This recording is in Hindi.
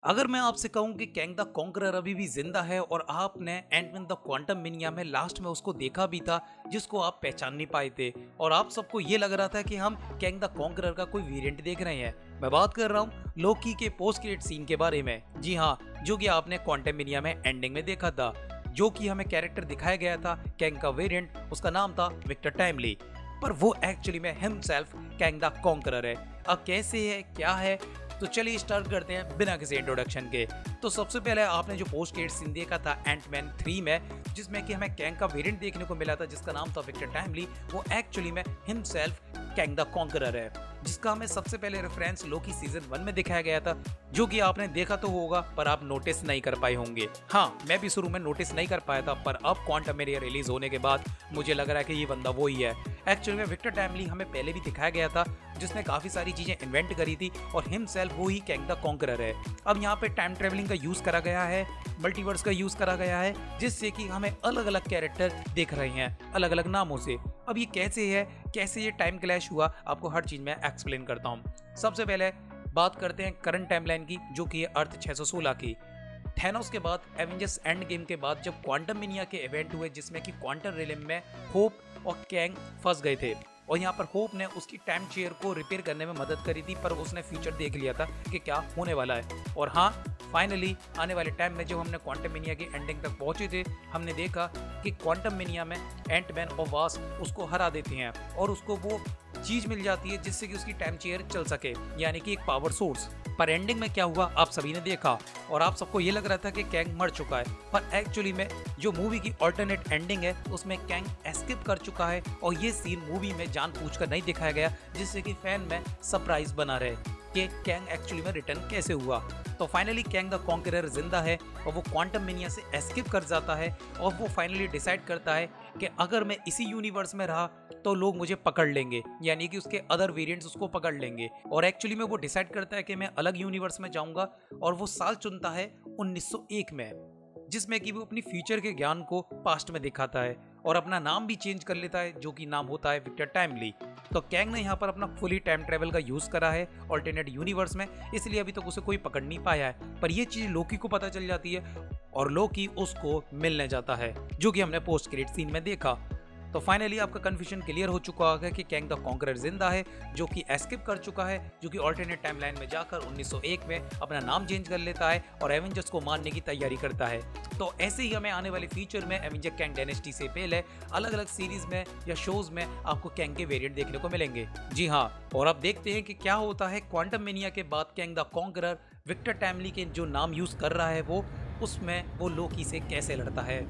अगर मैं आपसे कहूं कि कैंग द कॉन्करर अभी भी जिंदा है और आपने एंटमैन द क्वांटम मिनिया में लास्ट में उसको देखा भी था जिसको आप पहचान नहीं पाए थे और आप सबको ये लग रहा था कि हम कैंग द कॉन्करर का कोई वेरिएंट देख रहे हैं। मैं बात कर रहा हूँ लोकी के पोस्ट क्रेडिट सीन के बारे में। जी हाँ, जो कि आपने क्वांटम मिनिया में एंडिंग में देखा था। जो कि हमें कैरेक्टर दिखाया गया था कैंग का वेरिएंट, उसका नाम था विक्टर टाइमली, पर वो एक्चुअली में हिमसेल्फ कैंग द कॉन्करर है। अब कैसे है, क्या है, तो चलिए स्टार्ट करते हैं बिना किसी इंट्रोडक्शन के। तो सबसे पहले आपने जो पोस्ट क्रेडिट सीन देखा था एंटमैन 3 में, जिसमें कि हमें कैंग का वेरिएंट देखने को मिला था जिसका नाम था विक्टर टाइमली, वो एक्चुअली में हिमसेल्फ कैंग द कॉन्करर है, जिसका हमें सबसे पहले रेफरेंस लोकी सीजन 1 में दिखाया गया था, जो कि आपने देखा तो होगा पर आप नोटिस नहीं कर पाए होंगे। हाँ, मैं भी शुरू में नोटिस नहीं कर पाया था, पर अब क्वांटम मिनिया रिलीज होने के बाद मुझे लग रहा है कि ये बंदा वही है। एक्चुअली में विक्टर टाइमली हमें पहले भी दिखाया गया था, जिसने काफी सारी चीजें इन्वेंट करी थी और हिमसेल्फ वो ही कैंग द कॉन्करर है। अब यहाँ पे टाइम ट्रेवलिंग का यूज करा गया है, मल्टीवर्स का यूज करा गया है, जिससे कि हमें अलग अलग कैरेक्टर दिख रहे हैं अलग अलग नामों से। अब ये कैसे है, कैसे ये टाइम क्लैश हुआ, आपको हर चीज में एक्सप्लेन करता हूँ। सबसे पहले बात करते हैं करंट टाइमलाइन की, जो कि है अर्थ 616 की। थैनोस के बाद, एवेंजर्स एंड गेम के बाद जब क्वांटम मिनिया के इवेंट हुए जिसमें कि क्वांटम रिलेम में होप और कैंग फंस गए थे, और यहाँ पर होप ने उसकी टाइम चेयर को रिपेयर करने में मदद करी थी, पर उसने फ्यूचर देख लिया था कि क्या होने वाला है। और हाँ, फाइनली आने वाले टाइम में जब हमने क्वांटम मिनिया की एंडिंग तक पहुंचे थे, हमने देखा कि क्वांटम मिनिया में एंटमैन और वास्प उसको हरा देते हैं और उसको वो चीज मिल जाती है जिससे कि उसकी टाइम चेयर चल सके, यानी कि एक पावर सोर्स। पर एंडिंग में क्या हुआ आप सभी ने देखा और आप सबको ये लग रहा था कि कैंग मर चुका है, पर एक्चुअली में जो मूवी की अल्टरनेट एंडिंग है उसमें कैंग एस्केप कर चुका है और ये सीन मूवी में जानबूझकर नहीं दिखाया गया, जिससे कि फैन में सरप्राइज बना रहे कि कैंग एक्चुअली में रिटर्न कैसे हुआ। तो फाइनली कैंग द कॉन्करर जिंदा है और वो क्वांटम मिनिया से एस्केप कर जाता है और वो फाइनली डिसाइड करता है कि अगर मैं इसी यूनिवर्स में रहा तो लोग मुझे पकड़ लेंगे, यानी कि उसके अदर वेरिएंट्स उसको पकड़ लेंगे। और एक्चुअली में वो डिसाइड करता है कि मैं अलग यूनिवर्स में जाऊंगा और वो साल चुनता है 1901 में, जिसमें कि वो अपनी फ्यूचर के ज्ञान को पास्ट में दिखाता है और अपना नाम भी चेंज कर लेता है, जो कि नाम होता है विक्टर टाइमली। तो कैंग ने यहाँ पर अपना फुली टाइम ट्रेवल का यूज करा है ऑल्टरनेट यूनिवर्स में, इसलिए अभी तक उसे कोई पकड़ नहीं पाया है। पर ये चीज लोकी को पता चल जाती है और लोकी उसको मिलने जाता है, जो कि हमने पोस्ट क्रेडिट सीन में देखा। तो फाइनली आपका कंफ्यूजन क्लियर हो चुका होगा कि कैंग द कॉन्करर जिंदा है, जो कि एस्केप कर चुका है, जो कि ऑल्टरनेट टाइमलाइन में जाकर 1901 में अपना नाम चेंज कर लेता है और एवेंजर्स को मारने की तैयारी करता है। तो ऐसे ही हमें आने वाले फ्यूचर में एवेंजर कैंग डायनेस्टी से पहले अलग अलग सीरीज में या शोज में आपको कैंग के वेरिएंट देखने को मिलेंगे। जी हाँ, और अब देखते हैं कि क्या होता है क्वांटम मिनिया के बाद Kang the Conqueror Victor Timely के जो नाम यूज कर रहा है वो, उसमें वो लोकी से कैसे लड़ता है।